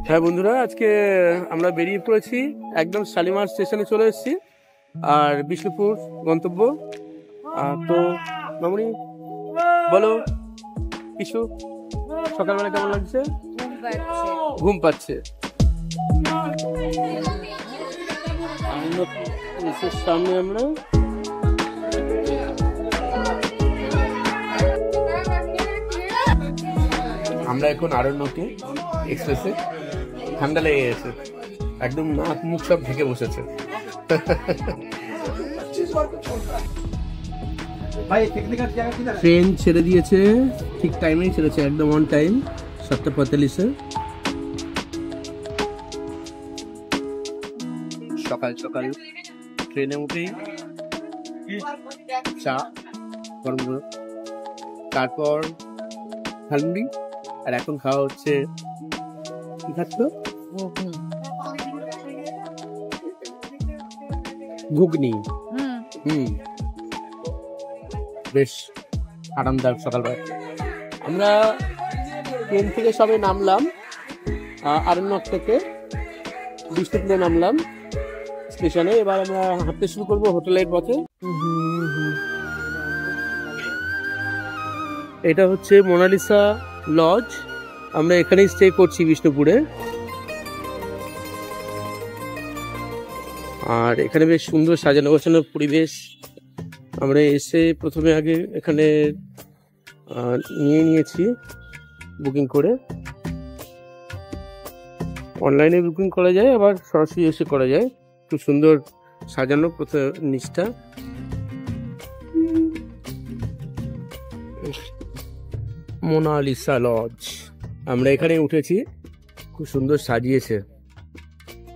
হ্যাঁ বন্ধুরা, আজকে আমরা বেরিয়ে পড়েছি, একদম শালিমার স্টেশনে চলে এসেছি। আর বিষ্ণুপুর গন্তব্য। তো মামুনি বলো কিছু, সকালবেলা কেমন লাগছে? ঘুম পাচ্ছে। সামনে আমরা এখন আরণ্যকে এক্সপ্রেসে। ঠান্ডা লেগে গেছে, একদম নাক মুখ সব ঢেকে বসেছে। ট্রেন ছেড়ে দিয়েছে, ঠিক টাইমেই ছেড়েছে, একদম অন টাইম, 7:45-এ। সকাল সকাল ট্রেনে উঠেই চা গরম গরম, তারপর ঝালমুড়ি, আর এখন খাওয়া হচ্ছে কি খাচ্ছ? ঘুগনি। বেশ আরামদায়ক সকালবেলা। আমরা ট্রেন থেকে সবে নামলাম, আরণ্যক থেকে বিষ্ণুপুরে নামলাম স্টেশনে। এবার আমরা হাঁটতে শুরু করবো হোটেলের পথে। এটা হচ্ছে মোনালিসা লজ, আমরা এখানেই স্টে করছি বিষ্ণুপুরে। আর এখানে বেশ সুন্দর সাজানো গোছানো পরিবেশ। আমরা এসে প্রথমে আগে এখানে নিয়েছি বুকিং করে। অনলাইনে বুকিং করা যায়, আবার সরাসরি এসে করা যায়। খুব সুন্দর সাজানো নিচটা। মোনালিসা লজ, আমরা এখানে উঠেছি। খুব সুন্দর সাজিয়েছে,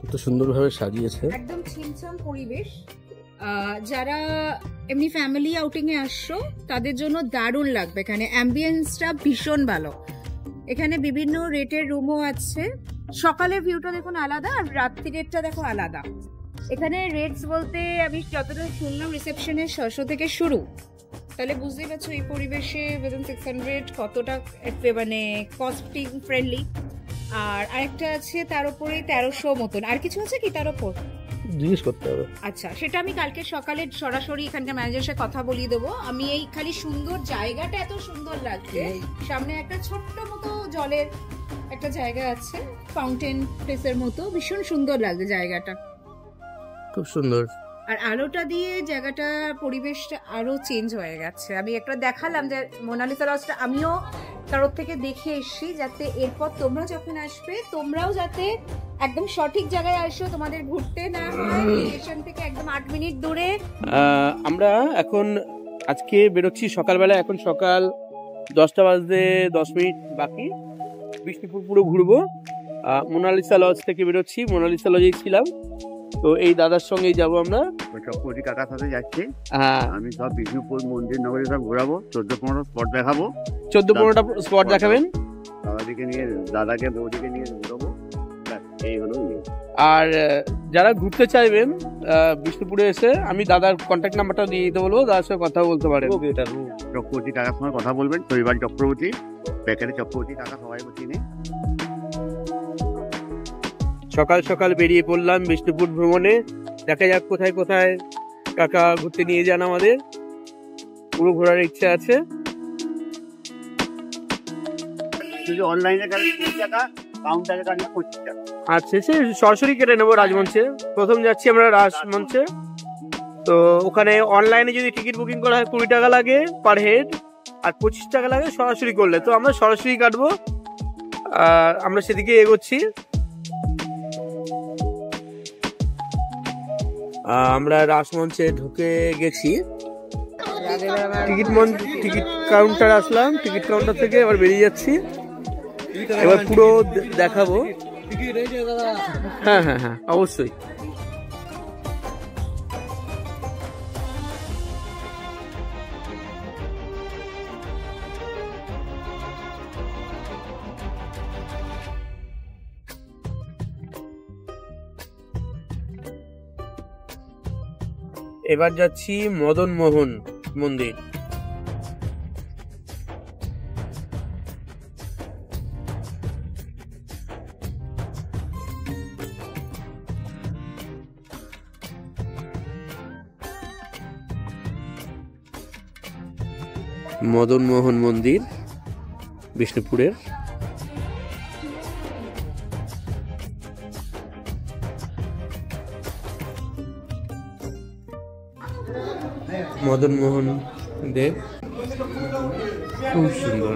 কত সুন্দরভাবে সাজিয়েছে, একদম ছিমছাম পরিবেশ। যারা এমনি ফ্যামিলি আউটিং এ আসছো তাদের জন্য দারুণ লাগবে। এখানে অ্যাম্বিয়েন্সটা ভীষণ ভালো। এখানে বিভিন্ন রেটের রুমও আছে। সকালের ভিউটা দেখুন আলাদা, আর রাত্রিরেরটা দেখো আলাদা। এখানে রেটস বলতে আমি যতটা শুনলাম রিসেপশনের 600 থেকে শুরু। তাহলে বুঝতেই পারছো এই পরিবেশে বেতন 600 কতটা মানে কস্টিং ফ্রেন্ডলি। আর আরেকটা আছে তার উপরে 1300 মতন। আর কিছু আছে কি তার উপর জিজ্ঞেস করতে হবে? আচ্ছা, সেটা আমি কালকে সকালে সরাসরি এখানকার ম্যানেজারের সাথে কথা বলিয়ে দেবো। আমি এই খালি সুন্দর জায়গাটা এত সুন্দর লাগছে। সামনে একটা ছোট্ট মতো জলের একটা জায়গা আছে, ফাউন্টেন প্লেসের মতো, ভীষণ সুন্দর লাগছে জায়গাটা, খুব সুন্দর। আর আলোটা দিয়ে জায়গাটা পরিবেশটা আরো চেঞ্জ হয়ে গেছে। আমি একটা দেখালাম যে মোনালিসা লজটা আমিও কারোর থেকে দেখে এসেছি, যাতে এরপর তোমরা যখন আসবে তোমরাও যাতে একদম সঠিক জায়গায় আসো, তোমাদের ঘুরতে না হয়। স্টেশন থেকে একদম 8 মিনিট দূরে। আমরা এখন আজকে বেরোচ্ছি সকালবেলা। এখন সকাল 10টা বাজতে 10 মিনিট বাকি। বিষ্ণুপুর পুরো ঘুরবো। মোনালিসা লজ থেকে বেরোচ্ছি, মোনালিসা লজেই ছিলাম। তো এই দাদার সঙ্গেই যাবো আমরা। চক্রবর্তী কাকার সাথে যাচ্ছি। হ্যাঁ, আমি সব বিষ্ণুপুর মন্দির নগরী সব ঘোরাবো, 14-15 স্পট দেখাবো। 14-15টা স্পট দেখাবেন? দাদাদিকে নিয়ে, দাদাকে বৌদিকে নিয়ে ঘুরাবো। এই হলো। আর যারা ঘুরতে চাইবেন বিষ্ণুপুরে এসে, আমি দাদার কন্ট্যাক্ট নাম্বারটা দিয়ে দিতে বলবো, দাদার সঙ্গে কথা বলতে পারেন। চক্রবর্তী কাকার সঙ্গে কথা বলবেন, পরিবার চক্রবর্তী, প্যাকেটে চক্রবর্তী কাকা সবাই চিনি। সকাল সকাল বেরিয়ে পড়লাম বিষ্ণুপুর ভ্রমণে। দেখা যাক কোথায় কোথায় কাকা ঘুরতে নিয়ে যান আমাদের। পুরো ঘোরার ইচ্ছা আছে। অনলাইনে কাউন্টারে কাটলে 25 টাকা। আচ্ছা, সে সরাসরি কেটে নেবো রাজমঞ্চে। প্রথম যাচ্ছি আমরা রাজমঞ্চে। তো ওখানে অনলাইনে যদি টিকিট বুকিং করা হয় 20 টাকা লাগে পার হেড, আর 25 টাকা লাগে সরাসরি করলে। তো আমরা সরাসরি কাটবো, আমরা সেদিকে এগোচ্ছি। আমরা রাজমঞ্চে ঢুকে গেছি, টিকিট কাউন্টার আসলাম। টিকিট কাউন্টার থেকে এবার বেরিয়ে যাচ্ছি। এবার পুরো দেখাবো। হ্যাঁ হ্যাঁ হ্যাঁ, অবশ্যই। এবার যাচ্ছি মদন মোহন মন্দির। মদন মোহন মন্দির বিষ্ণুপুরের। মদন মোহন দেব খুব সুন্দর।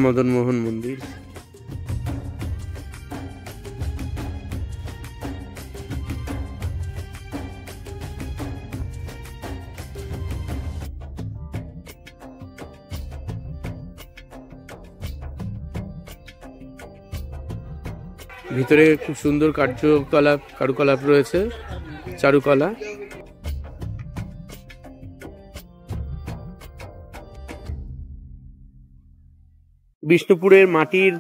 মদন মোহন মন্দির। ভিতরে খুব সুন্দর কারুকলাপ রয়েছে, চারুকলা। বিষ্ণুপুরের মাটির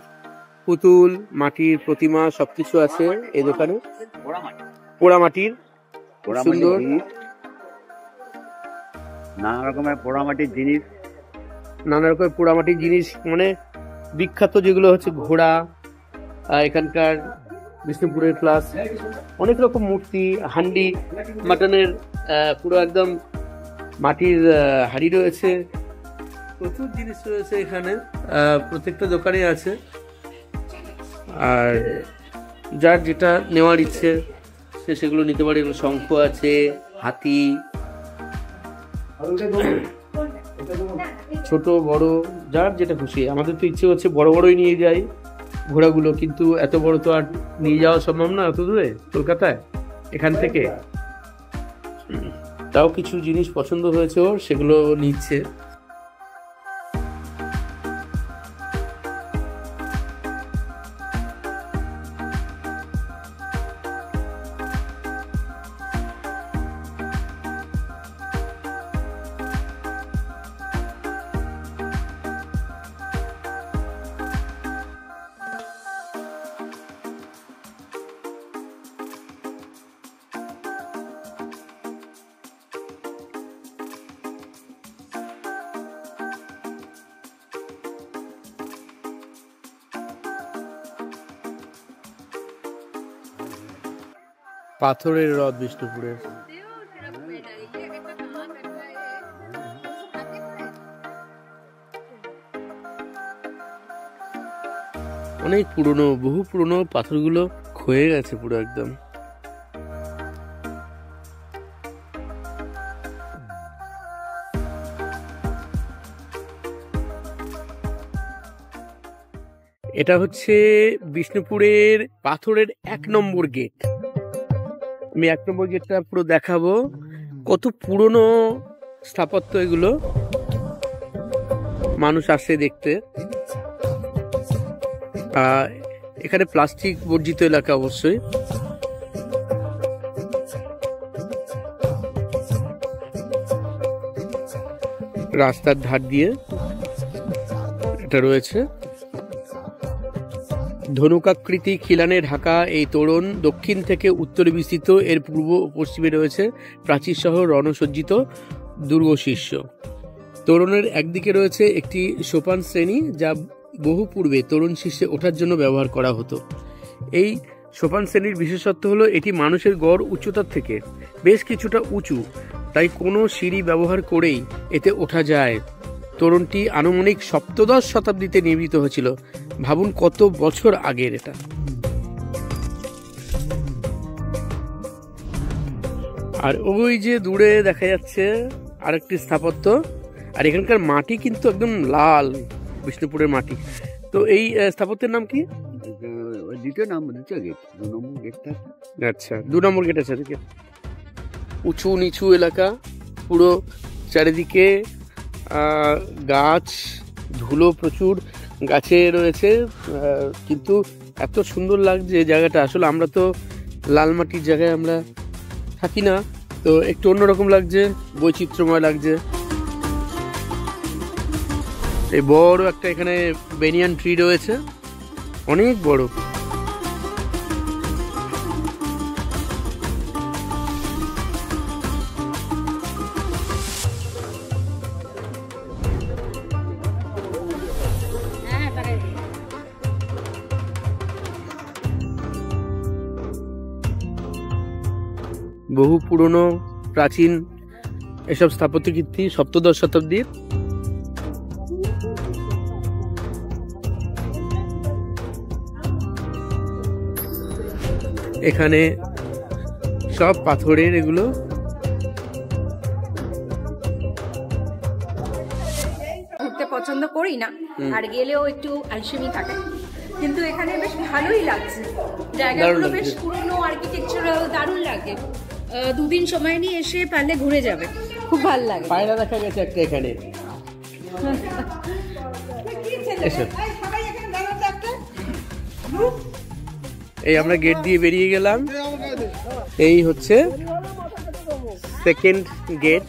পুতুল, মাটির প্রতিমা সবকিছু আছে এই দোকানে। পোড়ামাটির সুন্দর নানা রকমের পোড়ামাটির জিনিস, মানে বিখ্যাত যেগুলো হচ্ছে ঘোড়া, এখানকার বিষ্ণুপুরের, প্লাস অনেক রকম মূর্তি, হান্ডি, মাটনের পুরো একদম মাটির হাড়ি রয়েছে, প্রচুর জিনিস রয়েছে এখানে, প্রত্যেকটা দোকানে আছে। আর যার যেটা নেওয়ার ইচ্ছে সে সেগুলো নিতে পারে। শঙ্খ আছে, হাতি, ছোট বড় যার যেটা খুশি। আমাদের তো ইচ্ছে হচ্ছে বড় বড়ই নিয়ে যাই ঘোড়াগুলো, কিন্তু এত বড় তো আর নিয়ে যাওয়া সম্ভব না এত দূরে কলকাতায় এখান থেকে। তাও কিছু জিনিস পছন্দ হয়েছে ওর, সেগুলো নিচ্ছে। পাথরের হ্রদ বিষ্ণুপুরের। অনেক পুরনো, বহু পুরনো, পাথরগুলো ক্ষয়ে গেছে পুরো একদম। এটা হচ্ছে বিষ্ণুপুরের পাথরের 1 নম্বর গেট। আমি 1 নম্বর গেটটা পুরো দেখাবো, কত পুরনো স্থাপত্য এগুলো, মানুষ আসে দেখতে। এখানে প্লাস্টিক বর্জিত এলাকা অবশ্যই। রাস্তার ধার দিয়ে এটা রয়েছে। ধনুকাকৃতি খিলানে ঢাকা এই তোরণ দক্ষিণ থেকে উত্তরে বিস্তৃত। এর পূর্ব ও পশ্চিমে রয়েছে প্রাচীর সহ রণসজ্জিত দুর্গশীর্ষ। তোরণের একদিকে রয়েছে একটি সোপান শ্রেণী, যা বহু পূর্বে তোরণ শীর্ষে ওঠার জন্য ব্যবহার করা হতো। এই সোপান শ্রেণীর বিশেষত্ব হলো এটি মানুষের গড় উচ্চতার থেকে বেশ কিছুটা উঁচু, তাই কোনো সিঁড়ি ব্যবহার করেই এতে ওঠা যায়। তোরণটি আনুমানিক ৭ম শতাব্দীতে নির্মিত হয়েছিল। ভাবুন কত বছর আগের এটা। আর ওই যে দূরে দেখা যাচ্ছে আরেকটি স্থাপত্য, আর এখানকার মাটি কিন্তু একদম লাল, বিষ্ণুপুরের মাটি। তো এই স্থাপত্যের নাম কি? দ্বিতীয় গেট, 2 নম্বর গেটটা। আচ্ছা, 2 নম্বর গেট আছে। এদিকে উঁচু নিচু এলাকা, পুরো চারিদিকে গাছ, ধুলো প্রচুর গাছে রয়েছে, কিন্তু এত সুন্দর লাগছে জায়গাটা। আসলে আমরা তো লাল মাটির জায়গায় আমরা থাকি না, তো একটু অন্যরকম লাগছে, বৈচিত্র্যময় লাগছে। এই বড় একটা এখানে বেনিয়ান ট্রি রয়েছে, অনেক বড়। বহু পুরনো প্রাচীন এসব স্থাপত্য কীর্তি সপ্তদশ শতাব্দীর। এখানে সব পাথরের এগুলো। ঘুরতে পছন্দ করি না, আর গেলেও একটু আলসেমি থাকে, কিন্তু এখানে বেশ ভালোই লাগছে। জায়গাগুলো বেশ পুরনো, আর্কিটেকচারাল, দারুণ লাগে। দুদিন সময় নিয়ে এসে পারলে ঘুরে যাবে, খুব ভালো লাগে। পায়রা দেখা গেছে একটা এখানে। এই আমরা গেট দিয়ে বেরিয়ে গেলাম। এই হচ্ছে সেকেন্ড গেট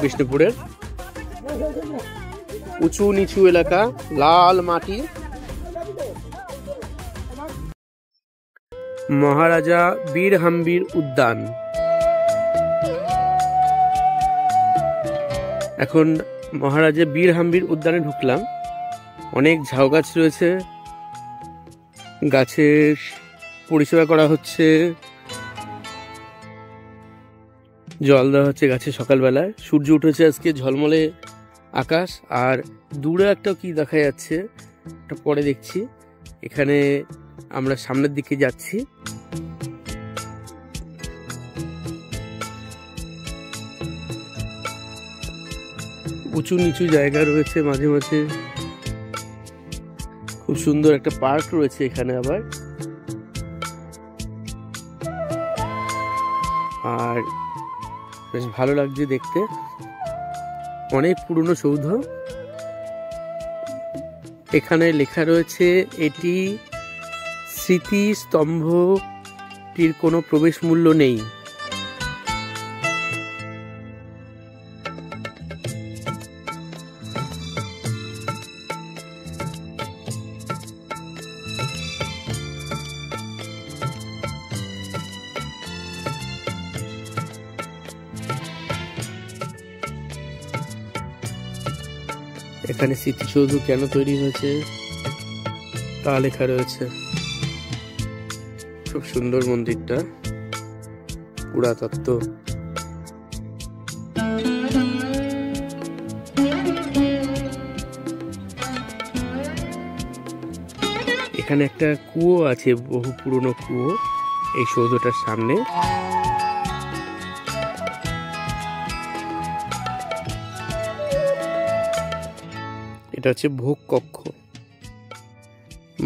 বিষ্ণুপুরের। উঁচু নিচু এলাকা, লাল মাটি। মহারাজা বীর হাম্বির উদ্যান। এখন মহারাজা বীর হাম্বির উদ্যানে ঢুকলাম। অনেক ঝাউ গাছ রয়েছে, গাছের পরিষেবা করা হচ্ছে, জল দেওয়া হচ্ছে গাছে সকালবেলায়। সূর্য উঠেছে আজকে, ঝলমলে আকাশ। আর দূরে একটা কি দেখা যাচ্ছে এটা পরে দেখছি। এখানে আমরা সামনের দিকে যাচ্ছি। উঁচু নিচু জায়গা রয়েছে মাঝে মাঝে। খুব সুন্দর একটা পার্ক রয়েছে এখানে আবার। আর বেশ ভালো লাগছে দেখতে। অনেক পুরনো সৌধ। এখানে লেখা রয়েছে এটি স্মৃতিস্তম্ভটির কোনো প্রবেশ মূল্য নেই। এখানে স্মৃতিসৌধ কেন তৈরি হয়েছে তা লেখা রয়েছে। খুব সুন্দর মন্দিরটা, পুরাতত্ত্ব। এখানে একটা কুয়ো আছে, বহু পুরনো কুয়ো এই সৌধটার সামনে। এটা হচ্ছে ভোগ কক্ষ।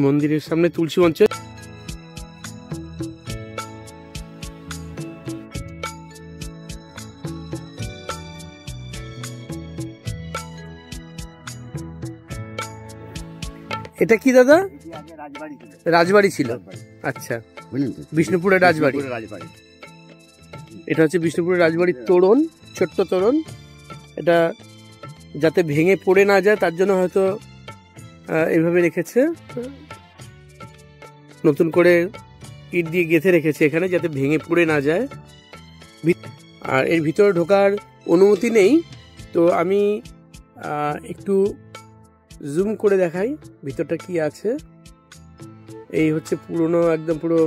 মন্দিরের সামনে তুলসী মঞ্চ। এটা কি দাদা? রাজবাড়ি ছিল। আচ্ছা, বিষ্ণুপুরের রাজবাড়ি। এটা হচ্ছে বিষ্ণুপুরের রাজবাড়ির তোরণ, ছোট্ট তোরণ। এটা যাতে ভেঙে পড়ে না যায় তার জন্য হয়তো এইভাবে রেখেছে, নতুন করে ইট দিয়ে গেঁথে রেখেছে এখানে, যাতে ভেঙে পড়ে না যায়। আর এর ভিতরে ঢোকার অনুমতি নেই, তো আমি একটু জুম করে দেখাই ভিতরটা কি আছে। এই হচ্ছে পুরনো, একদম পুরো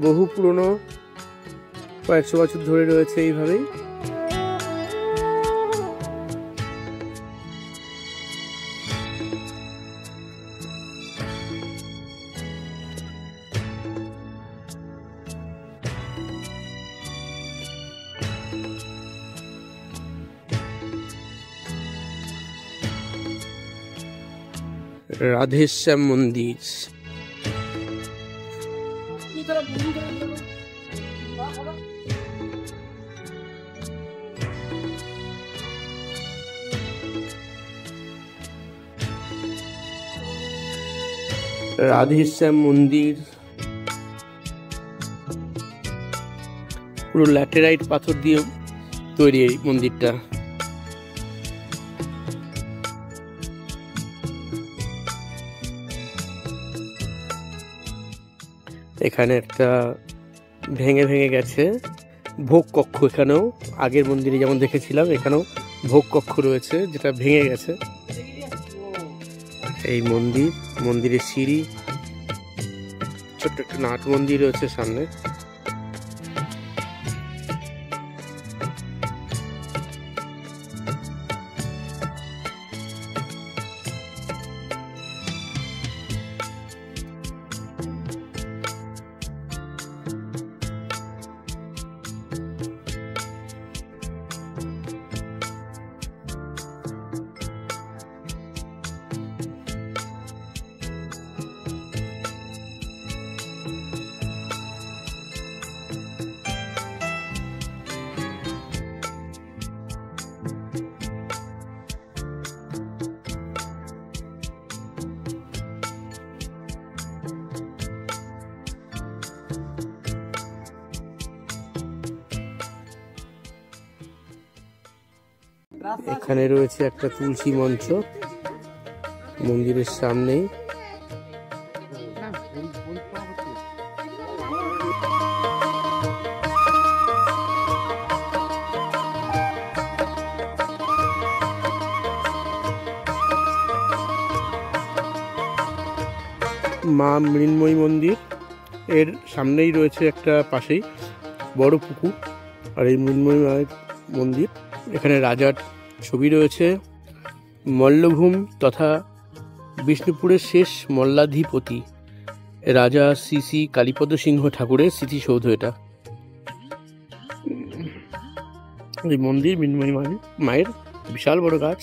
বহু পুরনো, কয়েকশো বছর ধরে রয়েছে এইভাবেই। রাধেশ্যাম মন্দির। রাধেশ্যাম মন্দির পুরো ল্যাটেরাইট পাথর দিয়ে তৈরি এই মন্দিরটা। এখানে একটা ভেঙে ভেঙে গেছে ভোগ কক্ষ। এখানেও আগের মন্দিরে যেমন দেখেছিলাম, এখানেও ভোগ কক্ষ রয়েছে যেটা ভেঙে গেছে। এই মন্দির, মন্দিরের সিঁড়ি, ছোট্ট একটা নাট মন্দির রয়েছে সামনে। এখানে রয়েছে একটা তুলসী মঞ্চ মন্দিরের সামনেই। মা মৃন্ময়ী মন্দির এর সামনেই রয়েছে একটা পাশেই বড় পুকুর, আর এই মৃন্ময়ী মায়ের মন্দির। এখানে রাজার ছবি রয়েছে, মল্লভূম তথা বিষ্ণুপুরের শেষ মল্লাধিপতি রাজা শ্রী শ্রী কালীপদ সিংহ ঠাকুরের স্মৃতিসৌধ এটা। এই মন্দির মৃন্ময়ী মায়ের বিশাল বড় গাছ,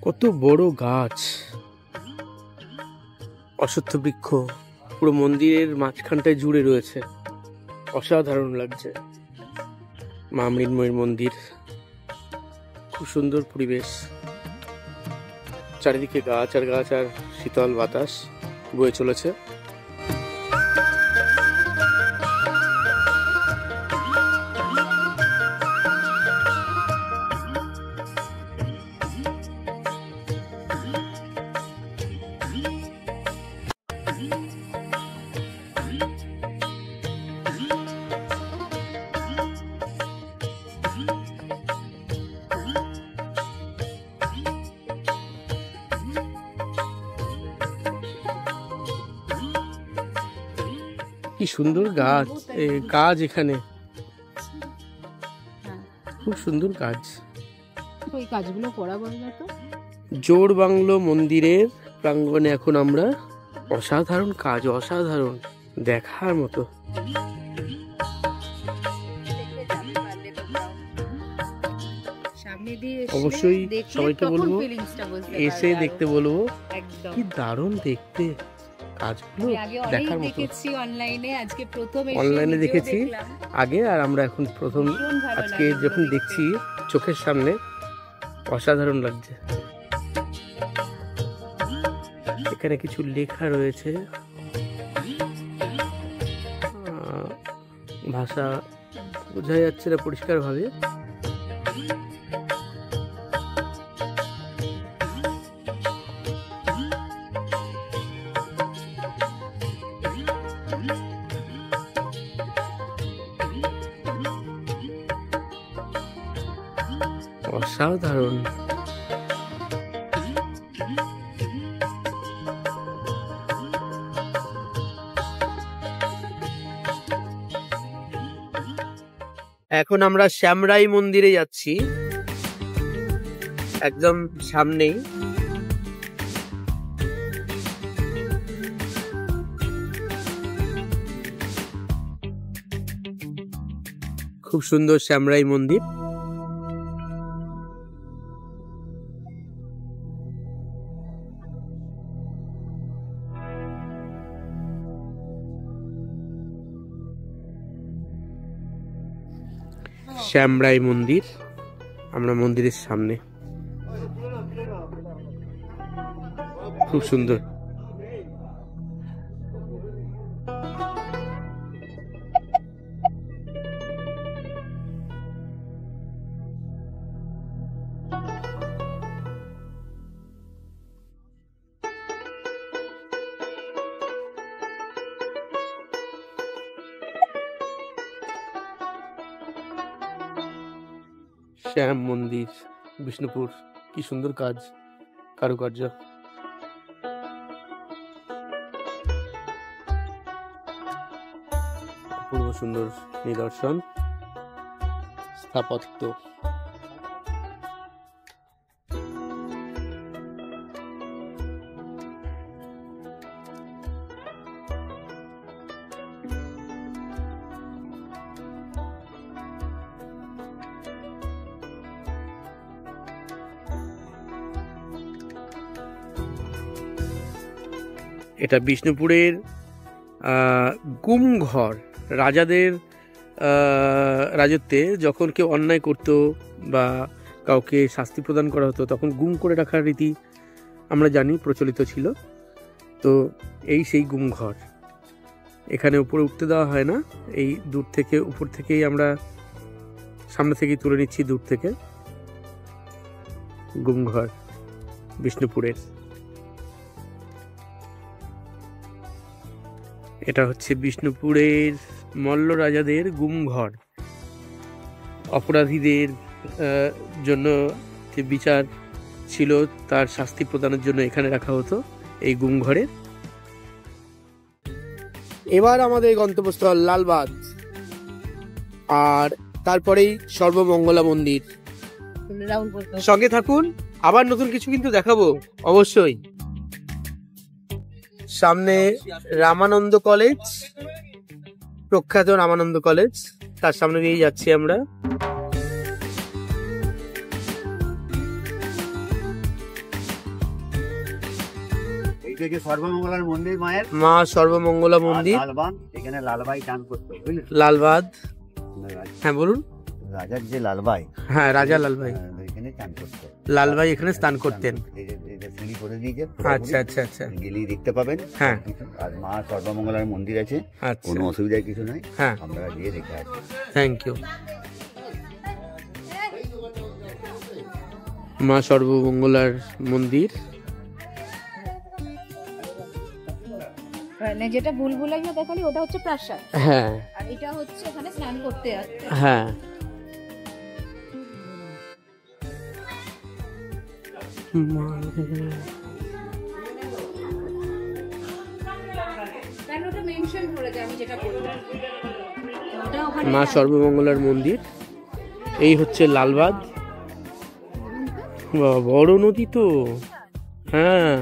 কত বড় গাছ, অশ্বত্থ বৃক্ষ পুরো মন্দিরের মাঝখানটায় জুড়ে রয়েছে, অসাধারণ লাগছে। মা মৃন্ময়ীর মন্দির, খুব সুন্দর পরিবেশ, চারিদিকে গাছ আর গাছ আর শীতল বাতাস বয়ে চলেছে। কি সুন্দর গাছ, কাজ এখানে খুব সুন্দর কাজ। ওই কাজগুলো করা বললো তো। জোড় বাংলো মন্দিরের প্রাঙ্গণে এখন আমরা, অসাধারণ কাজ, অসাধারণ, দেখার মতো। অবশ্যই সবাইকে বলবো এসে দেখতে বলবো, কি দারুণ দেখতে কাজগুলো, দেখার মতো। অনলাইনে দেখেছি আগে, আর আমরা এখন প্রথম আজকে যখন দেখছি চোখের সামনে, অসাধারণ লাগছে। এখানে কিছু লেখা রয়েছে, ভাষা বোঝা যাচ্ছে না পরিষ্কার ভাবে। অসাধারণ। এখন আমরা শ্যামরাই মন্দিরে যাচ্ছি, একদম সামনেই। খুব সুন্দর শ্যামরাই মন্দির। শ্যামরাই মন্দির, আমরা মন্দিরের সামনে, খুব সুন্দর। শ্যাম মন্দির, বিষ্ণুপুর, কি সুন্দর কাজ, কারুকার্য। অপূর্ব সুন্দর নিদর্শন, স্থাপত্য। এটা বিষ্ণুপুরের গুমঘর। রাজাদের রাজত্বে যখন কেউ অন্যায় করতো বা কাউকে শাস্তি প্রদান করা হতো, তখন গুম করে রাখার রীতি আমরা জানি প্রচলিত ছিল। তো এই সেই গুমঘর, এখানে উপরে উঠতে দেওয়া হয় না, এই দূর থেকে, উপর থেকেই আমরা সামনে থেকেই তুলে নিচ্ছি দূর থেকে। গুমঘর বিষ্ণুপুরের। এটা হচ্ছে বিষ্ণুপুরের মল্ল রাজাদের গুমঘর। অপরাধীদের জন্য যে বিচার ছিল তার শাস্তি প্রদানের জন্য এখানে রাখা হতো এই গুমঘরে। এবার আমাদের গন্তব্যস্থল লালবাগ, আর তারপরেই সর্বমঙ্গলা মন্দির। সঙ্গে থাকুন, আবার নতুন কিছু কিন্তু দেখাবো অবশ্যই। সামনে রামানন্দ কলেজ, প্রখ্যাত রামানন্দ কলেজ, তার সামনে দিয়ে যাচ্ছি আমরা। সর্বমঙ্গলার মন্দির, মায়ের মা সর্বমঙ্গলা মন্দির, এখানে লালবাই চান করতো। লালবাগ, হ্যাঁ বলুন। রাজার যে লালবাই, হ্যাঁ রাজা লালবাই এখানে চান করতো। লালবাই এখানে স্নান করতেন। সিঁড়ি করে দিয়েছে, আচ্ছা আচ্ছা আচ্ছা, গেলেই দেখতে পাবেন। হ্যাঁ, আর মা সর্বমঙ্গলার মন্দির আছে, আচ্ছা, কোনো অসুবিধার কিছু নাই। হ্যাঁ, আপনারা গিয়ে দেখে আসবেন। Thank you. মা সর্বমঙ্গলার মন্দির। মানে যেটা ভুলভুলাইয়া দেখালি ওটা হচ্ছে প্রাসাদ, হ্যাঁ, আর এটা হচ্ছে ওখানে স্নান করতে আসতে। হ্যাঁ, মা সর্বমঙ্গলার মন্দির। এই হচ্ছে লালবাগ। বাবা, বড় নদী তো, হ্যাঁ,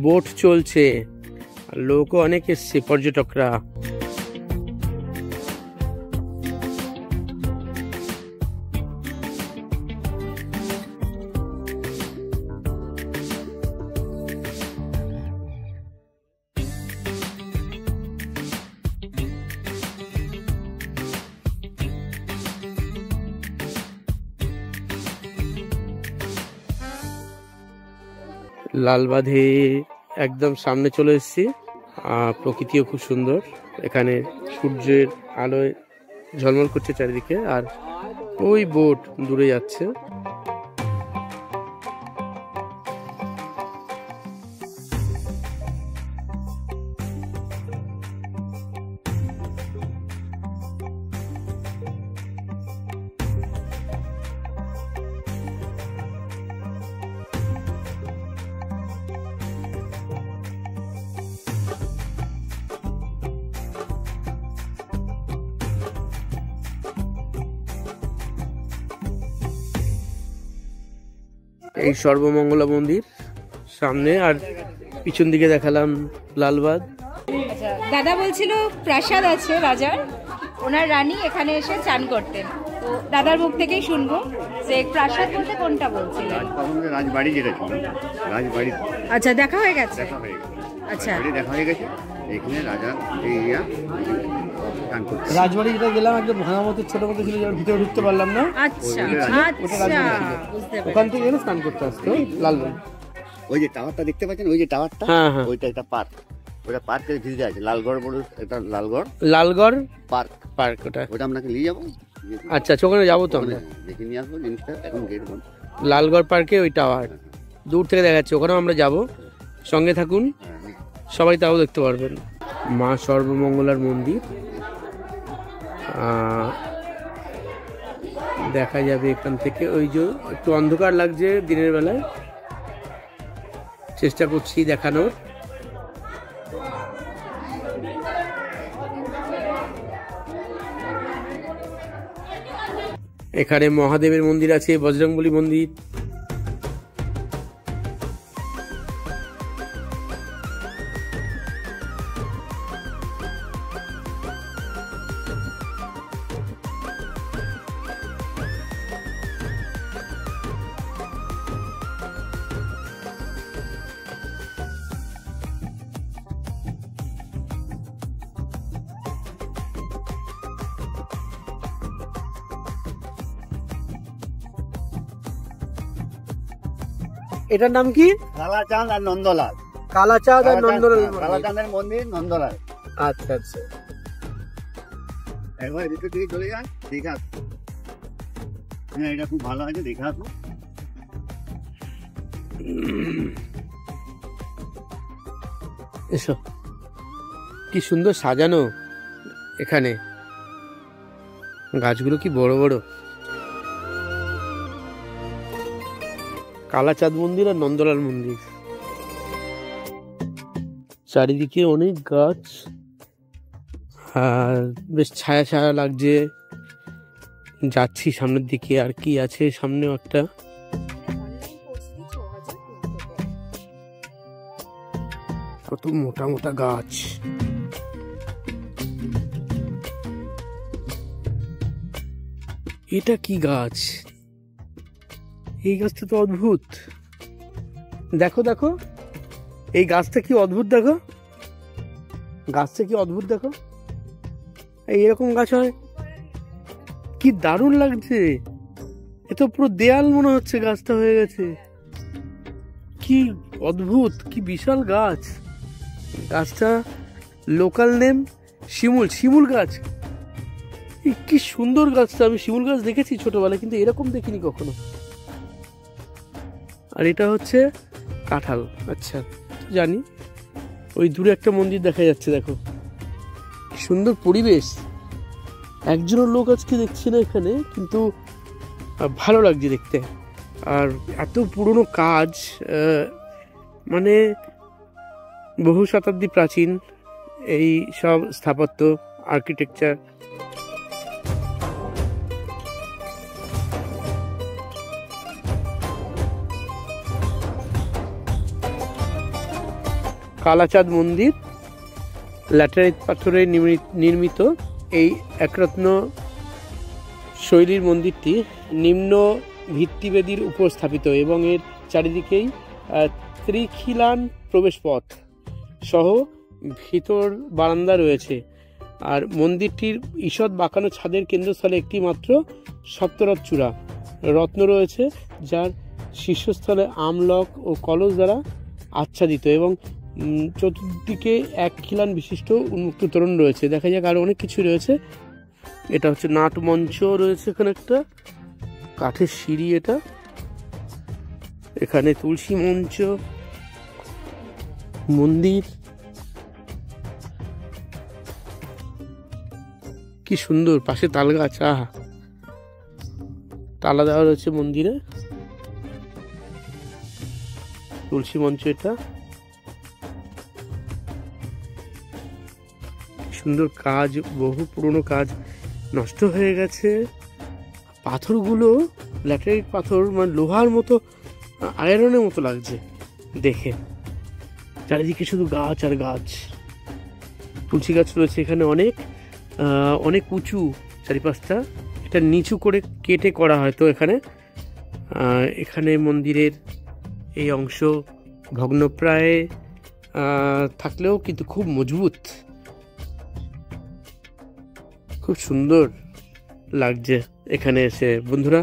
বোট চলছে, লোকও অনেক এসছে, পর্যটকরা। লালবাঁধে একদম সামনে চলে এসেছি। প্রকৃতিও খুব সুন্দর, এখানে সূর্যের আলোয় ঝলমল করছে চারিদিকে, আর ওই বোট দূরে যাচ্ছে। এই সর্বমঙ্গলা মন্দির সামনে, আর পিছন দিকে দেখালাম লালবাগ। দাদা বলছিল প্রাসাদ আছে রাজার, ওনার রানী এখানে এসে চান করতেন। তো দাদার মুখ থেকেই শুনবো যে প্রাসাদ বলতে কোনটা বলছিলেন। রাজবাড়ি যেটা ছিল, রাজবাড়ি। আচ্ছা, দেখা হয়ে গেছে। আচ্ছা, দেখা হয়ে গেছে। এখানে রাজা রাজবাড়ি যেটা গেলাম একদম ভাঙা মতো, ছোট মতো ছিল, যেমন ভিতরে ঢুকতে পারলাম না। আচ্ছা ওখান থেকে এনে স্নান করতে আসতো লালবাগ। ওই যে টাওয়ারটা দেখতে পাচ্ছেন, ওই যে টাওয়ারটা, হ্যাঁ হ্যাঁ, ওইটা একটা পার্ক। ওটা পার্কের ভিতরে আছে, লালগড় বলে একটা লালগড় পার্ক। পার্ক ওটা আপনাকে নিয়ে যাবো। আচ্ছা, ওখানে যাবো তো আমরা, দেখে নিয়ে আসবো জিনিসটা। এখন গেট বন্ধ। লালগড় পার্কে ওই টাওয়ার দূর থেকে দেখা যাচ্ছে, ওখানেও আমরা যাব। সঙ্গে থাকুন, সবাই তাও দেখতে পারবেন। মা সর্বমঙ্গলার মন্দির দেখা যাবে এখান থেকে। ওই যে একটু অন্ধকার লাগছে দিনের বেলায়, চেষ্টা করছি দেখানোর। এখানে মহাদেবের মন্দির আছে, বজরংবলী মন্দির। এটার নাম কি? কালাচাঁদ আর নন্দলাল। কালাচাঁদ আর নন্দলাল। কালাচাঁদের মন্দির, নন্দলাল। আচ্ছা আচ্ছা, একবার এদিকে থেকে চলে যান, দেখে আসবো। হ্যাঁ, এটা খুব ভালো আছে, দেখে আসবো। এসো, কি সুন্দর সাজানো এখানে, গাছগুলো কি বড় বড়। কালাচাঁদ মন্দির আর নন্দলাল মন্দির, চারিদিকে অনেক গাছ আর বেশ ছায়া ছায়া লাগছে। যাচ্ছি সামনের দিকে, আর কি আছে সামনেও একটা কত মোটা মোটা গাছ। এটা কি গাছ? এই গাছটা তো অদ্ভুত। দেখো দেখো, এই গাছটা কি অদ্ভুত, দেখো গাছটা কি অদ্ভুত, দেখো এইরকম গাছ হয়, কি দারুণ লাগছে। এ তো পুরো দেয়াল মনে হচ্ছে গাছটা হয়ে গেছে। কি অদ্ভুত, কি বিশাল গাছ। গাছটা লোকাল নেম শিমুল, শিমুল গাছ। কি সুন্দর গাছটা। আমি শিমুল গাছ দেখেছি ছোটবেলায়, কিন্তু এরকম দেখিনি কখনো। আর এটা হচ্ছে কাঁঠাল। আচ্ছা, জানি। ওই দূরে একটা মন্দির দেখা যাচ্ছে, দেখো সুন্দর পরিবেশ। একজনের লোক আজকে দেখছি না এখানে, কিন্তু ভালো লাগছে দেখতে। আর এত পুরনো কাজ, মানে বহু শতাব্দী প্রাচীন এই সব স্থাপত্য, আর্কিটেকচার। কালাচাঁদ মন্দির ল্যাটেরাইট পাথরে নির্মিত এই একরত্ন শৈলীর মন্দিরটি নিম্ন ভিত্তিবেদির উপর স্থাপিত এবং এর চারিদিকেই ত্রিখিলান প্রবেশপথ সহ ভিতর বারান্দা রয়েছে। আর মন্দিরটির ঈষৎ বাঁকানো ছাদের কেন্দ্রস্থলে একটি মাত্র সপ্তরথ চূড়া রত্ন রয়েছে, যার শীর্ষস্থলে আমলক ও কলস দ্বারা আচ্ছাদিত এবং চতুর্দিকে এক খিলান বিশিষ্ট উন্মুক্ত তোরণ রয়েছে। দেখা যাক আরো অনেক কিছু রয়েছে। এটা হচ্ছে নাট মঞ্চ রয়েছে, এখানে একটা কাঠের সিঁড়ি, এটা এখানে তুলসী মঞ্চ, মন্দির। কি সুন্দর, পাশে তাল গাছ। আহা, তালা দেওয়া রয়েছে মন্দিরে। তুলসী মঞ্চ, এটা সুন্দর কাজ, বহু পুরনো কাজ, নষ্ট হয়ে গেছে। পাথরগুলো ল্যাটেরাইট পাথর, মানে লোহার মতো, আয়রনের মতো লাগছে দেখে। চারিদিকে শুধু গাছ আর গাছ। তুলসী গাছ রয়েছে এখানে অনেক, অনেক উঁচু চারিপাশটা। এটা নিচু করে কেটে করা হয়তো এখানে। এখানে মন্দিরের এই অংশ ভগ্নপ্রায় থাকলেও কিন্তু খুব মজবুত, খুব সুন্দর লাগছে এখানে এসে। বন্ধুরা,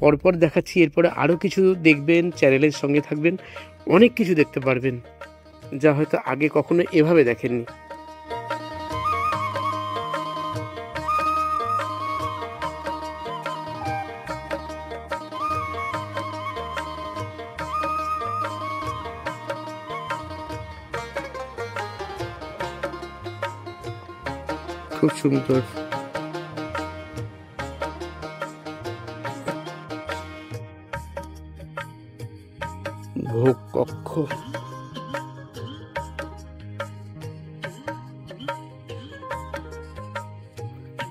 পরপর দেখাচ্ছি, এরপরে আরও কিছু দেখবেন, চ্যানেলের সঙ্গে থাকবেন, অনেক কিছু দেখতে পারবেন যা হয়তো আগে কখনো এভাবে দেখেননি। খুব সুন্দর। ভোগ কক্ষ,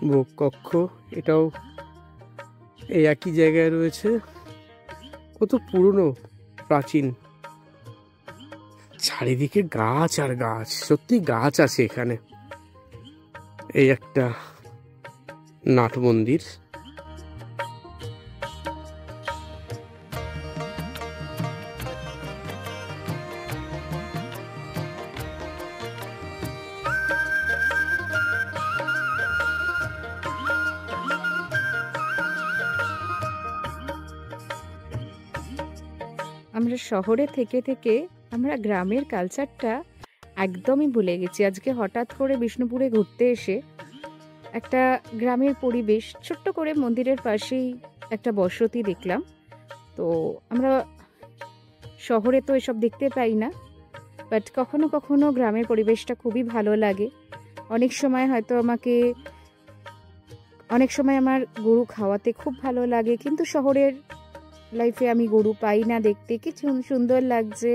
ভোগ কক্ষ এটাও এই একই জায়গায় রয়েছে। কত পুরনো, প্রাচীন। চারিদিকে গাছ আর গাছ, সত্যি গাছ আছে এখানে। এই একটা নাট মন্দির। আমরা শহরে থেকে থেকে আমরা গ্রামের কালচারটা একদমই ভুলে গেছি। আজকে হঠাৎ করে বিষ্ণুপুরে ঘুরতে এসে একটা গ্রামের পরিবেশ, ছোট্ট করে মন্দিরের পাশেই একটা বসতি দেখলাম। তো আমরা শহরে তো এসব দেখতে পাই না, বাট কখনো কখনো গ্রামের পরিবেশটা খুবই ভালো লাগে। অনেক সময় আমার গরু খাওয়াতে খুব ভালো লাগে, কিন্তু শহরের লাইফে আমি গরু পাই না দেখতে। কি সুন্দর লাগছে।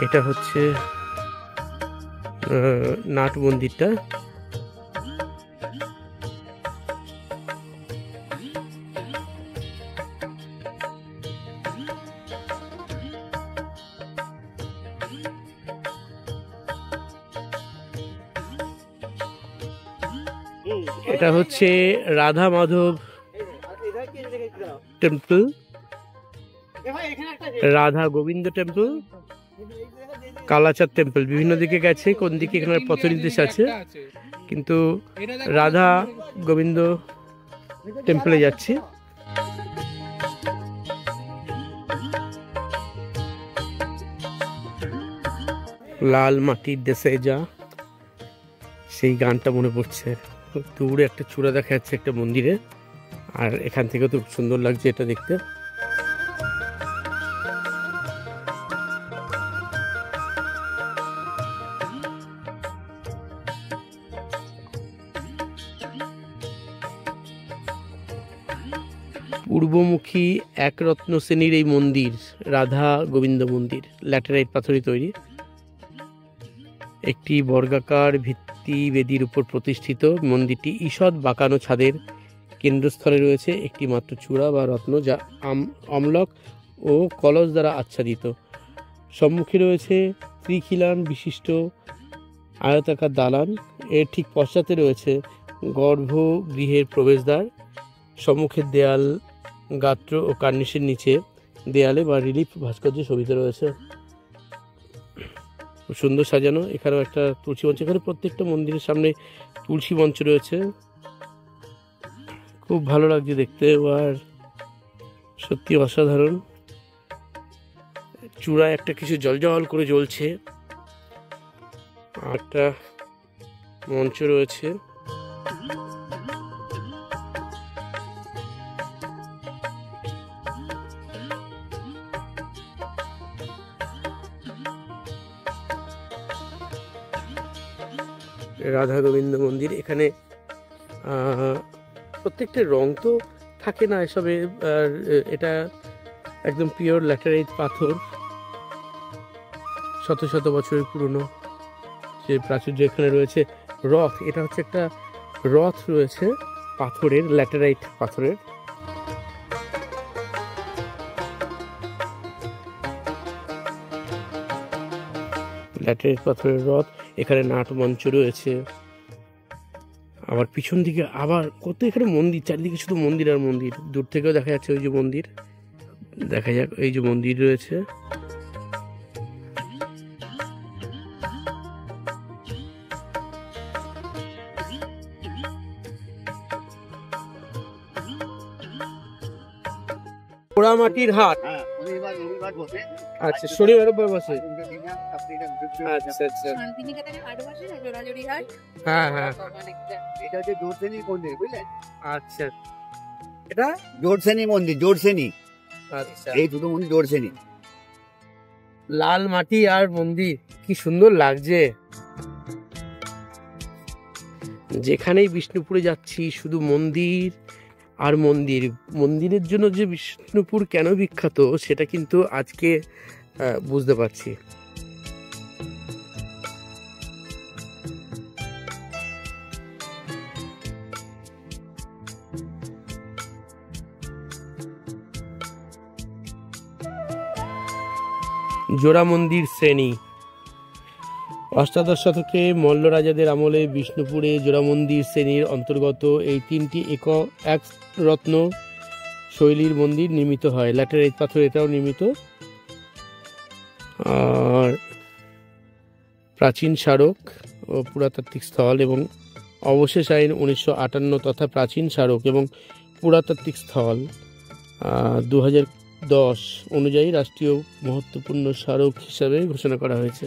এটা হচ্ছে নাট মন্দিরটা। এটা হচ্ছে Radha Madhab temple, Radha Gobinda temple, Kalachand temple. বিভিন্ন দিকে গেছে, কোন দিকে এখানে পথ নির্দেশ আছে, কিন্তু রাধা গোবিন্দ টেম্পলে যাচ্ছি। লাল মাটির দেশে যা, সেই গানটা মনে পড়ছে। দূরে একটা চূড়া দেখা যাচ্ছে একটা মন্দিরে, আর এখান থেকে তো সুন্দর লাগছে এটা দেখতে। পূর্বমুখী এক রত্ন শ্রেণীর এই মন্দির রাধা গোবিন্দ মন্দির, ল্যাটেরাইট পাথরে তৈরি। একটি বর্গাকার ভিত্তি বেদির উপর প্রতিষ্ঠিত মন্দিরটি ঈষৎ বাঁকানো ছাদের কেন্দ্রস্থলে রয়েছে একটি মাত্র চূড়া বা রত্ন, যা অম্লক ও কলস দ্বারা আচ্ছাদিত। সম্মুখে রয়েছে ত্রিখিলান বিশিষ্ট আয়তাকার দালান। এর ঠিক পশ্চাতে রয়েছে গর্ভগৃহের প্রবেশদ্বার। সম্মুখের দেয়াল গাত্র ও কার্নিশের নিচে দেয়ালে বা রিলিফ ভাস্কর্য শোভিত রয়েছে। সুন্দর সাজানো। এখানেও একটা তুলসী মঞ্চ, এখানে প্রত্যেকটা মন্দিরের সামনে তুলসী মঞ্চ রয়েছে। খুব ভালো লাগছে দেখতে, আর সত্যি অসাধারণ। চূড়ায় একটা কিছু জলজল করে জ্বলছে, আর একটা মঞ্চ রয়েছে। রাধা গোবিন্দ মন্দির। এখানে প্রত্যেকটা রং তো থাকে না এসবে, আর এটা একদম পিওর ল্যাটেরাইট পাথর, শত শত বছরের পুরনো যে প্রাচুর্য এখানে রয়েছে। রথ, এটা হচ্ছে একটা রথ রয়েছে পাথরের, ল্যাটেরাইট পাথরের। ল্যাটেরাইট পাথরের রথ। এখানে নাট মঞ্চ রয়েছে। আবার পিছন দিকে আবার কত এখানে মন্দির, চারিদিকে শুধু মন্দির আর মন্দির। দূর থেকেও দেখা যাচ্ছে ওই যে মন্দির, দেখা যাক এই যে মন্দির রয়েছে। পোড়ামাটির হাট, আচ্ছা শনিবার বসে। আচ্ছা আচ্ছা, হ্যাঁ হ্যাঁ, এটা হচ্ছে জোরসেনী মন্দির, বুঝলেন? আচ্ছা এটা জোরসেনী মন্দির, জোরসেনী। আচ্ছা, এই দুটো মন্দির জোরসেনী। লাল মাটি আর মন্দির, কি সুন্দর লাগছে। যেখানেই বিষ্ণুপুরে যাচ্ছি শুধু মন্দির আর মন্দির। মন্দিরের জন্য যে বিষ্ণুপুর কেন বিখ্যাত সেটা কিন্তু আজকে বুঝতে পারছি। জোড়া মন্দির শ্রেণী। অষ্টাদশ শতকে মল্ল রাজাদের আমলে বিষ্ণুপুরে জোড়া মন্দির শ্রেণীর অন্তর্গত এই তিনটি এক রত্ন শৈলীর মন্দির নির্মিত হয়। ল্যাটেরাইট পাথর এটাও নির্মিত। আর প্রাচীন স্মারক ও পুরাতাত্ত্বিক স্থল এবং অবশেষ আইন 1958 তথা প্রাচীন স্মারক এবং পুরাতাত্ত্বিক স্থল 2010 অনুযায়ী রাষ্ট্রীয় মহত্বপূর্ণ স্মারক হিসাবে ঘোষণা করা হয়েছে।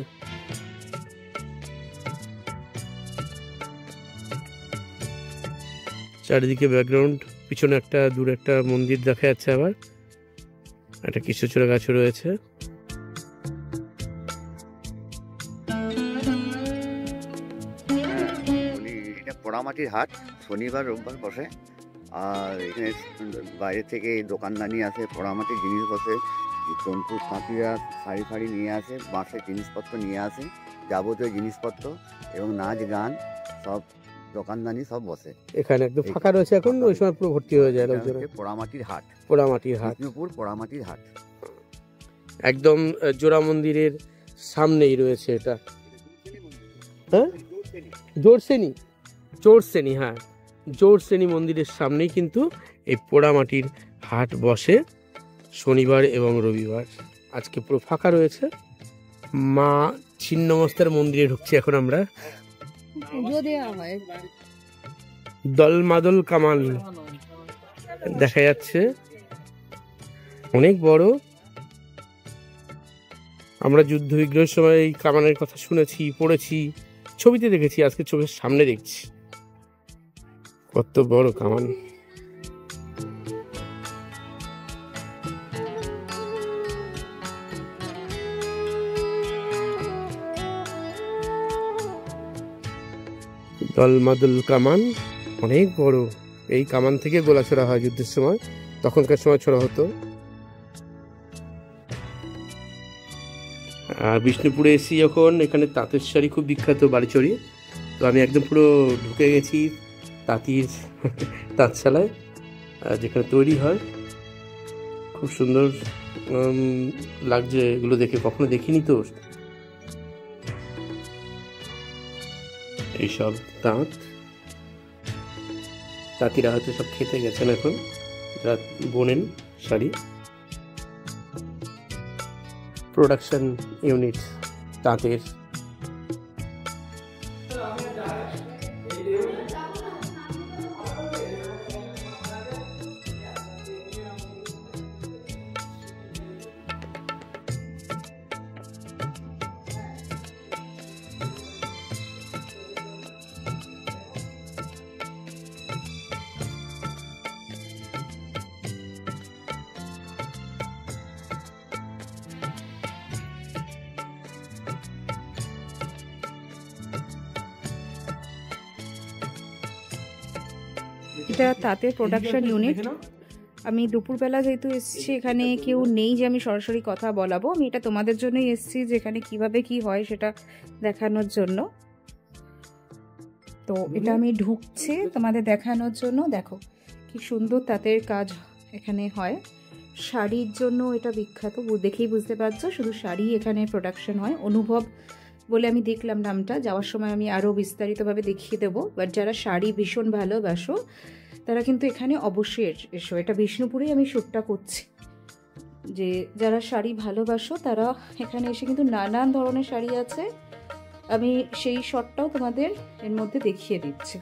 চারিদিকে ব্যাকগ্রাউন্ড, পিছনে একটা দূরে একটা মন্দির দেখা যাচ্ছে, আবার একটা কৃষ্ণচূড়া গাছও রয়েছে। এটা পোড়ামাটির হাট, শনিবার রোববার বসে। আর এখানে বাইরে থেকে দোকানদানি আসে, পোড়ামাটির জিনিস বসে, তন্তু তাঁতিরা শাড়ি ফাড়ি নিয়ে আসে, বাঁশের জিনিসপত্র নিয়ে আসে, যাবতীয় জিনিসপত্র এবং নাচ গান সব দোকানদানি সব বসে। এখানে একদম ফাঁকা রয়েছে এখন, ওই সময় পুরো ভর্তি হয়ে যায় লোকজন। পোড়ামাটির হাট, পোড়ামাটির হাট, বিষ্ণুপুর পোড়ামাটির হাট, একদম জোড়া মন্দিরের সামনেই রয়েছে এটা। হ্যাঁ, জোড়সেনি, হ্যাঁ, জোড়সেনি মন্দিরের সামনেই কিন্তু এই পোড়ামাটির হাট বসে শনিবার এবং রবিবার। আজকে পুরো ফাঁকা রয়েছে। মা ছিন্নমস্তার মন্দিরে ঢুকছি এখন আমরা। পুজো দেওয়া হয়। দলমাদল কামান দেখা যাচ্ছে, অনেক বড়। আমরা যুদ্ধ বিগ্রহের সময় এই কামানের কথা শুনেছি, পড়েছি, ছবিতে দেখেছি, আজকে চোখের সামনে দেখছি কত বড় কামান। দলমাদল কামান অনেক বড়। এই কামান থেকে গোলা ছোড়া হয় যুদ্ধের সময়, তখনকার সময় ছোড়া হতো। আর বিষ্ণুপুরে এসি যখন, এখানে তাঁতের শাড়ি খুব বিখ্যাত, বাড়িচড়ি। তো আমি একদম পুরো ঢুকে গেছি তাঁতির তাঁতশালায়, যেখানে তৈরি হয়। খুব সুন্দর লাগছে এগুলো দেখে, কখনো দেখিনি তো। এইসব তাঁতিরা হয়তো সব খেতে গেছেন এখন, যারা বোনেন শাড়ি। প্রোডাকশন ইউনিট তাঁতের। এটা তাঁতের প্রোডাকশন ইউনিট। আমি দুপুরবেলা যেহেতু এসেছি, এখানে কেউ নেই যে আমি সরাসরি কথা বলাবো। আমি এটা তোমাদের জন্যই এসেছি, যে এখানে কীভাবে কী হয় সেটা দেখানোর জন্য। তো এটা আমি ঢুকছি তোমাদের দেখানোর জন্য। দেখো কি সুন্দর তাঁতের কাজ এখানে হয়। শাড়ির জন্য এটা বিখ্যাত, দেখেই বুঝতে পারছো। শুধু শাড়ি এখানে প্রোডাকশন হয়। অনুভব বলে আমি দেখলাম নামটা, যাওয়ার সময় আমি আরও বিস্তারিতভাবে দেখিয়ে দেবো। বাট যারা শাড়ি ভীষণ ভালোবাসো তারা কিন্তু এখানে অবশ্যই এসো। এটা বিষ্ণুপুরেই আমি শ্যুটটা করছি। যে যারা শাড়ি ভালোবাসো তারা এখানে এসে, কিন্তু নানান ধরনের শাড়ি আছে, আমি সেই শটটাও তোমাদের এর মধ্যে দেখিয়ে দিচ্ছি।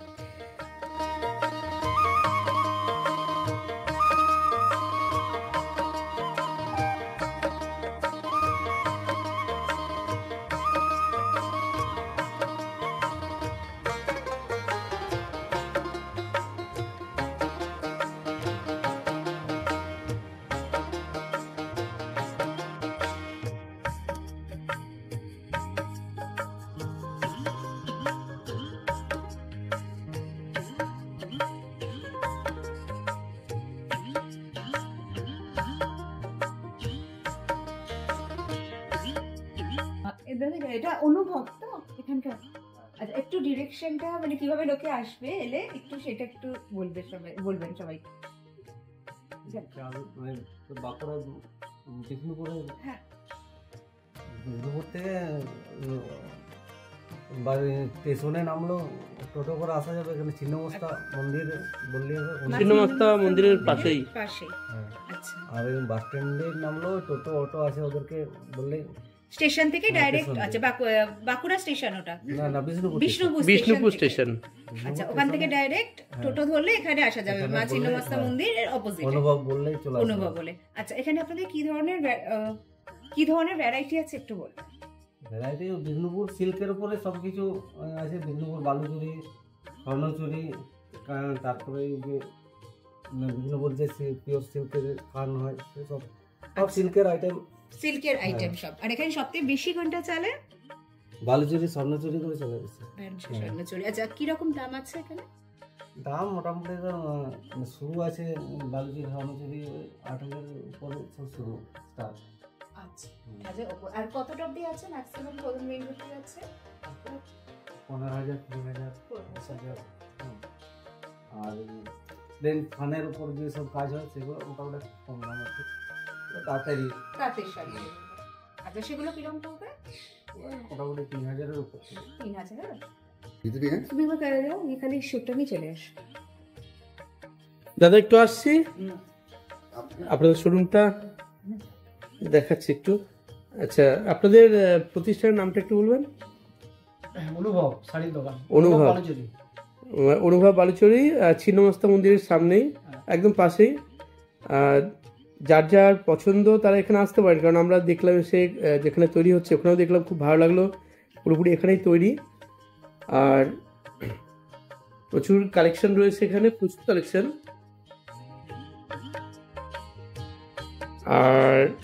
এটা অনুভব তো এখানকার। আচ্ছা, একটু ডিরেকশনটা মানে কিভাবে লোকে আসবে এলে একটু সেটা একটু বলবেন সবাই। বাঁকুড়া বিষ্ণুপুরে, হ্যাঁ, বিষ্ণুপুর থেকে স্টেশনে নামলো, টোটো করে আসা যাবে। এখানে ছিন্নমস্তা মন্দির বললে হবে, ছিন্নমস্তা মন্দিরের পাশেই। হ্যাঁ। আর বাস স্ট্যান্ডে নামলো, টোটো অটো আছে, ওদেরকে বললে স্টেশন থেকে হ্যাঁ, ডাইরেক্ট, স্টেশন আচ্ছা বাঁকুড়া স্টেশন ওটা, না না বিষ্ণুপুর বিষ্ণুপুর থেকে। স্টেশন। আচ্ছা, ওখান থেকে ডাইরেক্ট টোটো ধরলে এখানে আসা যাবে, এখানে মা বললে, ছিন্নমস্তা হ্যাঁ। মন্দিরের অপোজিটে। অনুভব বললেই চলে আসবে। অনুভব বলে। আচ্ছা, এখানে আপনাদের কি ধরনের ভ্যারাইটি আছে একটু বলুন। ভ্যারাইটি বিষ্ণুপুর সিল্কের উপরে সবকিছু আছে, বিষ্ণুপুর বালুচুরি, স্বর্ণচুরি, তারপরে এই যে বিষ্ণুপুর যে পিওর সিল্কের কান হয় সেসব সব সিল্কের আইটেম, সিল্কের আইটেম সব। আর এখানে সবথেকে বেশি কোনটা চলে? বালুচুরি স্বর্ণচুরি করে চলে গেছে। স্বর্ণচুরি। আচ্ছা, কিরকম দাম আছে এখানে? দাম মোটামুটি তো, শুরু আছে বালুচুরি স্বর্ণচুরি 8,000 উপরে সব শুরু স্টার্ট। আচ্ছা, আর কতটা অবধি আছে ম্যাক্সিমাম, কোন রেঞ্জ অবধি আছে? 15,000, 20,000, 10,000। আর দেন ফানের উপর যে সব কাজ হয় সেগুলো মোটামুটি কম দাম আছে, তাড়াতাড়ি তাঁতের শাড়ি। আচ্ছা, সেগুলো কিরকম পড়বে? মোটামুটি 3,000-এর উপর। 3,000। ভিতরে হ্যাঁ তুমি আমার কাছে যাও, এখানে শুটটা নিয়ে চলে আস। দাদা একটু আসছি, আপনাদের শোরুমটা দেখাচ্ছি একটু। আচ্ছা, আপনাদের প্রতিষ্ঠানের নামটা একটু বলবেন? অনুভব শাড়ির দোকান, অনুভব। বালুচুরি। অনুভব বালুচুরি, ছিন্নমস্তা মন্দিরের সামনেই, একদম পাশেই। যার যার পছন্দ তারা এখানে আসতে পারেন, কারণ আমরা দেখলাম সে যেখানে তৈরি হচ্ছে ওখানেও দেখলাম, খুব ভালো লাগলো, পুরোপুরি এখানেই তৈরি। আর প্রচুর কালেকশন রয়েছে এখানে, প্রচুর কালেকশন।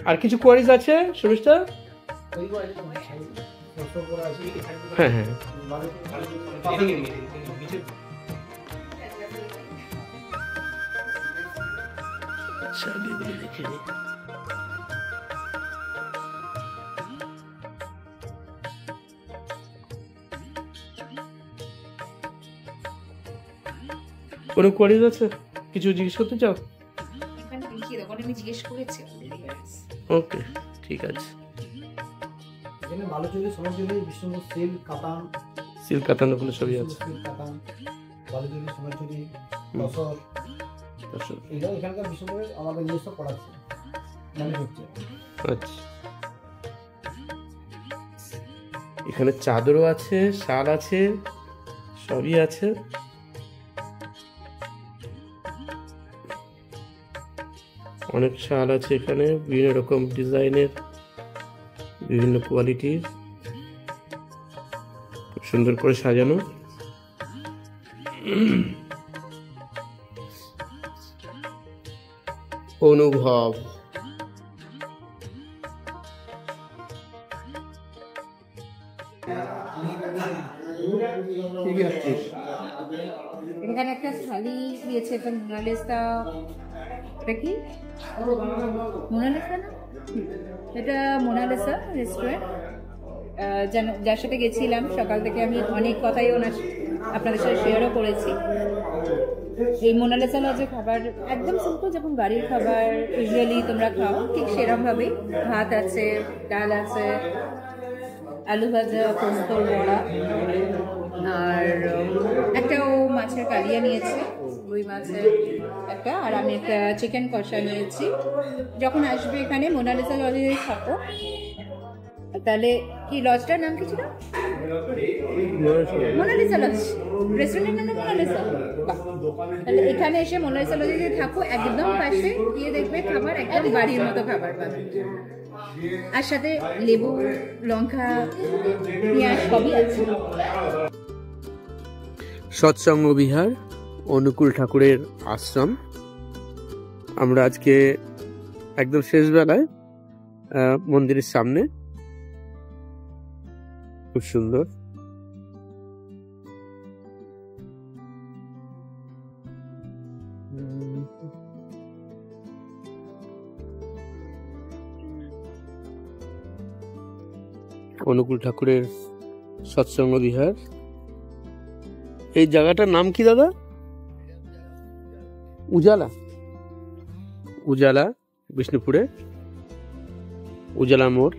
আর কিছু কোয়ারিজ আছে সুমিষ্টা? হ্যাঁ হ্যাঁ, দেখে নিই। কোনো কোয়ারিজ আছে, কিছু জিজ্ঞেস করতে চাও? এখানে দেখিয়ে দাও, আমি জিজ্ঞেস করেছি। ওকে, ঠিক আছে। এখানে বালুচুরি, সোনাঝুরি, বিষ্ণুপুর সিল্ক, কাতান, সিল্ক কাতান ওগুলো সবই আছে। সিল্ক কাতান, বালুচুরি, সোনাঝুরি, তসর, এগুলো এখানকার বিষ্ণুপুরের আমাদের নিজস্ব প্রোডাকশন মানে হচ্ছে। আচ্ছা, এখানে চাদরও আছে, শাল আছে, সবই আছে। অনেক শাল আছে এখানে, বিভিন্ন রকম ডিজাইনের, বিভিন্ন কোয়ালিটির, খুব সুন্দর করে সাজানো। অনুভব। এখানে একটা থালি দিয়েছে, এটা মোনালিসা। এটা কি মোনালিসা না? এটা মোনালিসা রেস্টুরেন্ট, যার সাথে গেছিলাম সকাল থেকে। আমি অনেক কথাই আপনাদের সাথে শেয়ারও করেছি। এই মোনালিসা লজে খাবার একদম সিম্পল, যেমন বাড়ির খাবার ইউজুয়ালি তোমরা খাও ঠিক সেরকমভাবেই। ভাত আছে, ডাল আছে, আলু ভাজা, পোস্তর বড়া, আর একটাও মাছের কালিয়া নিয়েছে, রুই মাছের একটা, আর আমি একটা চিকেন কষা নিয়েছি। যখন আসবে এখানে মোনালিসা লজে থাকো, তাহলে কি লজটার নাম কি ছিল? মোনালিসা লজ, রেস্টুরেন্টের নাম মোনালিসা। তাহলে এখানে এসে মোনালিসা লজে যদি থাকো, একদম পাশে গিয়ে দেখবে খাবার একদম বাড়ির মতো খাবার পাবে। আর সাথে লেবু, লঙ্কা, পেঁয়াজ সবই আছে। সৎসঙ্গ বিহার, অনুকূল ঠাকুরের আশ্রম। আমরা আজকে একদম শেষ বেলায় মন্দিরের সামনে, খুব সুন্দর। অনুকূল ঠাকুরের সৎসঙ্গ বিহার। এই জায়গাটার নাম কি দাদা? উজালা। উজালা, বিষ্ণুপুরে উজালা মোড়।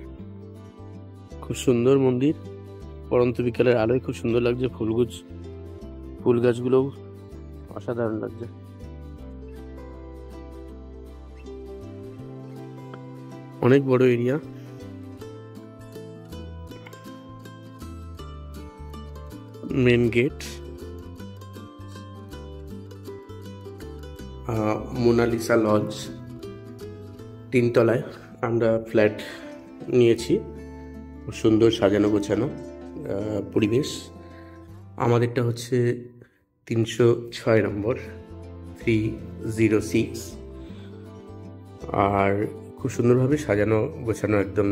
খুব সুন্দর মন্দির, পরন্ত বিকালের আলোয় খুব সুন্দর লাগছে। ফুল গাছগুলো অসাধারণ লাগছে। অনেক বড় area. Main gate. Monalisa lodge, 3 তলায় আমরা ফ্ল্যাট নিয়েছি। সুন্দর সাজানো গোছানো পরিবেশ। আমাদেরটা হচ্ছে 306 নম্বর, 306। আর খুব সুন্দরভাবে সাজানো গোছানো একদম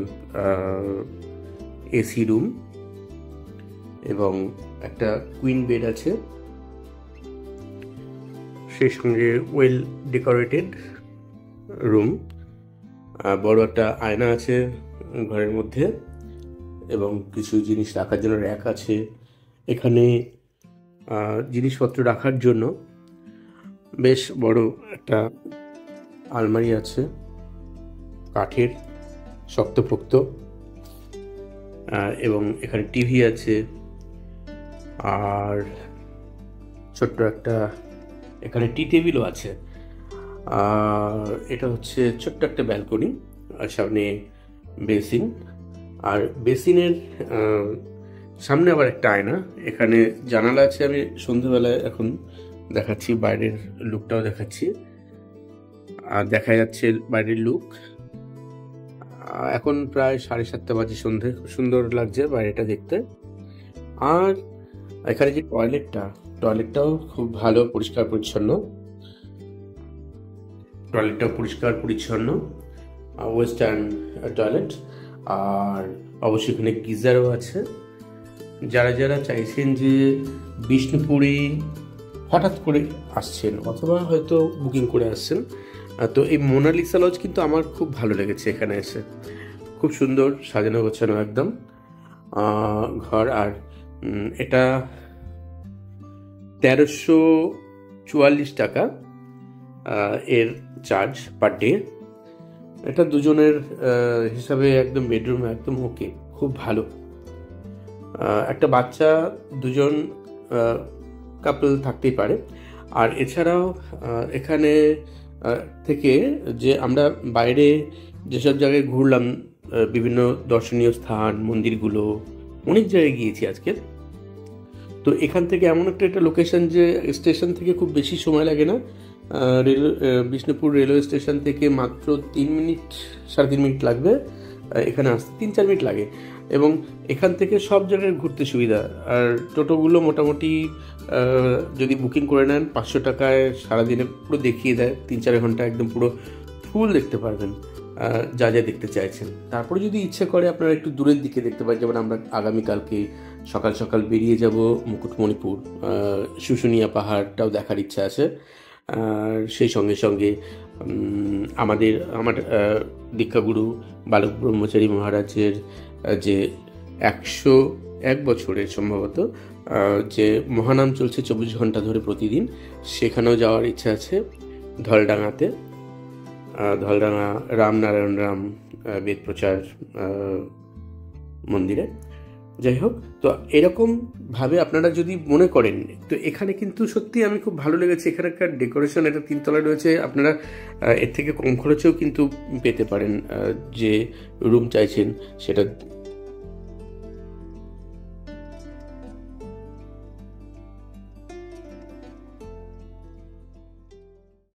এসি রুম, এবং একটা কুইন বেড আছে, সেই সঙ্গে ওয়েল ডেকোরেটেড রুম। বড় একটা আয়না আছে ঘরের মধ্যে, এবং কিছু জিনিস রাখার জন্য র্যাক আছে। এখানে জিনিসপত্র রাখার জন্য বেশ বড় একটা আলমারি আছে, কাঠের, শক্তপোক্ত। এবং এখানে টিভি আছে, আর ছোট্ট একটা এখানে টি টেবিলও আছে। আর এটা হচ্ছে ছোট্ট একটা ব্যালকনি, আর সামনে বেসিন, আর বেসিনের সামনে আবার একটা আয়না। এখানে জানালা আছে, আমি সন্ধ্যেবেলায় এখন দেখাচ্ছি, বাইরের লুকটাও দেখাচ্ছি। আর দেখা যাচ্ছে বাইরের লুক। এখন প্রায় 7:30 বাজে সন্ধ্যে, খুব সুন্দর লাগছে বাইরেটা দেখতে। আর এখানে যে টয়লেটটাও খুব ভালো, পরিষ্কার পরিচ্ছন্ন। টয়লেটটাও পরিষ্কার পরিচ্ছন্ন, ওয়েস্টার্ন টয়লেট। আর অবশ্যই এখানে গিজারও আছে। যারা যারা চাইছেন যে বিষ্ণুপুরে হঠাৎ করে আসছেন, অথবা হয়তো বুকিং করে আসছেন, তো এই মোনালিসা লজ কিন্তু আমার খুব ভালো লেগেছে। এখানে এসে খুব সুন্দর সাজানো গোছানো একদম ঘর। আর এটা 1344 টাকা এর চার্জ পার ডে। এটা দুজনের হিসাবে একদম বেডরুম একদম ওকে, খুব ভালো। একটা বাচ্চা, দুজন কাপল থাকতেই পারে। আর এছাড়াও এখানে থেকে যে আমরা বাইরে যেসব জায়গায় ঘুরলাম, বিভিন্ন দর্শনীয় স্থান, মন্দিরগুলো, অনেক জায়গায় গিয়েছি আজকে। তো এখান থেকে এমন একটা লোকেশন যে স্টেশন থেকে খুব বেশি সময় লাগে না। বিষ্ণুপুর রেলওয়ে স্টেশন থেকে মাত্র 3 মিনিট, 3.5 মিনিট লাগবে এখানে আসতে, 3-4 মিনিট লাগে। এবং এখান থেকে সব জায়গায় ঘুরতে সুবিধা। আর টোটোগুলো মোটামুটি যদি বুকিং করে নেন 500 টাকায় সারাদিনে পুরো দেখিয়ে দেয়, 3-4 ঘন্টা একদম পুরো ফুল দেখতে পারবেন যা যা দেখতে চাইছেন। তারপরে যদি ইচ্ছে করে আপনারা একটু দূরের দিকে দেখতে পারেন, যেমন আমরা আগামীকালকে সকাল সকাল বেরিয়ে যাব মুকুটমণিপুর, শুশুনিয়া পাহাড়টাও দেখার ইচ্ছা আছে। আর সেই সঙ্গে সঙ্গে আমার দীক্ষাগুরু বালক ব্রহ্মচারী মহারাজের যে 101 বছরের সম্ভবত যে মহানাম চলছে 24 ঘন্টা ধরে প্রতিদিন, সেখানেও যাওয়ার ইচ্ছা আছে। ধলডাঙ্গাতে, ধলডাঙ্গা রামনারায়ণ রাম বেদ প্রচার মন্দিরে। যাই হোক, তো এরকমভাবে আপনারা যদি মনে করেন, তো এখানে কিন্তু সত্যি আমি খুব ভালো লেগেছে। এখানকার ডেকোরেশন, এটা 3 তলায় রয়েছে, আপনারা এর থেকে কম খরচেও কিন্তু পেতে পারেন। যে রুম চাইছেন সেটা